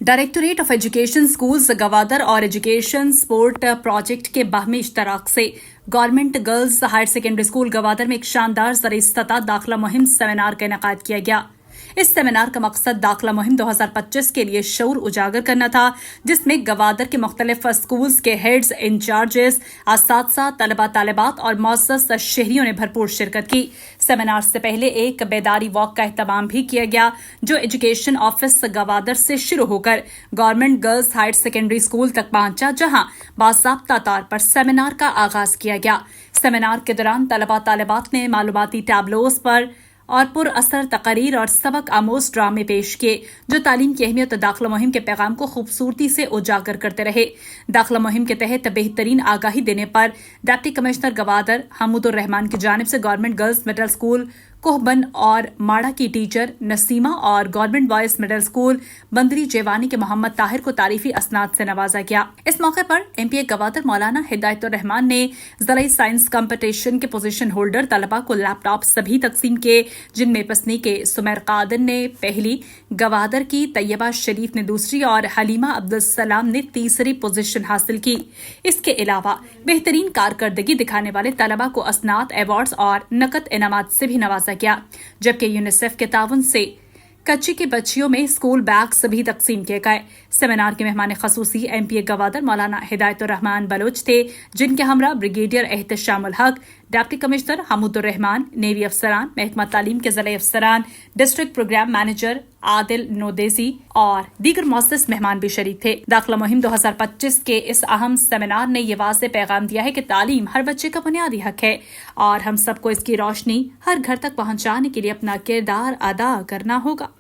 Directorate of education schools Gwadar और education sport project के बाहमी इश्तराक से government girls higher secondary school Gwadar में एक शानदार ज़राई सतह दाखिला मुहिम सेमिनार का इनेकाद किया गया। इस सेमिनार का मकसद दाखिला मुहिम 2025 के लिए शऊर उजागर करना था, जिसमें गवादर के मुख्तलिफ स्कूल्स के हेड्स, इंचार्जेस, असातिज़ा, तलबा तालिबात और मुअज़्ज़ज़ शहरियों ने भरपूर शिरकत की। सेमिनार से पहले एक बेदारी वॉक का एहतमाम भी किया गया, जो एजुकेशन ऑफिस गवादर से शुरू होकर government girls higher secondary school तक पहुंचा, जहां बाज़ाब्ता तौर पर सेमिनार का आगाज किया गया। सेमिनार के दौरान तलबा तालिबात ने मालूमाती टैबलोज पर और पुरअसर तकरीर और सबक आमोज ड्रामे पेश किए, जो तालीम की अहमियत दाखिला मुहिम के पैगाम को खूबसूरती से उजागर करते रहे। दाखिला मुहिम के तहत बेहतरीन आगाही देने पर डिप्टी कमिश्नर गवादर हमूदुर रहमान की जानिब से गवर्नमेंट गर्ल्स मिडिल स्कूल कोहबन और माड़ा की टीचर नसीमा और गवर्नमेंट बॉयज मिडिल स्कूल बंदरी जेवानी के मोहम्मद ताहिर को तारीफी असनाद से नवाजा गया। इस मौके पर एमपीए गवादर मौलाना हिदायतुर रहमान ने ज़राई साइंस कंपटीशन के पोजीशन होल्डर तलबा को लैपटॉप सभी तकसीम किए, जिनमें पसनी के सुमैर कादिर ने पहली, गवादर की तैयबा शरीफ ने दूसरी और हलीमा अब्दुल सलाम ने तीसरी पोजीशन हासिल की। इसके अलावा बेहतरीन कारकर्दगी दिखाने वाले तलबा को असनाद, अवार्ड्स और नकद इनामात से भी नवाजा गया, जबकि यूनिसेफ के ताउन से कच्ची की बच्चियों में स्कूल बैग्स भी तकसीम किए गए। सेमिनार के मेहमान खसूसी एमपीए गवादर मौलाना हिदायतुर रहमान बलोच थे, जिनके हमरा brigadier Ehteshamul Haq, deputy commissioner Hamoodur Rehman, navy अफसरान, महकमा तालीम के ज़िला अफसरान, district program manager Adil Nodesi और दीगर मुअज़्ज़ज़ मेहमान भी शरीक थे। दाखिला मुहिम 2025 के इस अहम सेमिनार ने यह वाज़ेह पैगाम दिया है कि तालीम हर बच्चे का बुनियादी हक है और हम सबको इसकी रोशनी हर घर तक पहुंचाने के लिए अपना किरदार अदा करना होगा।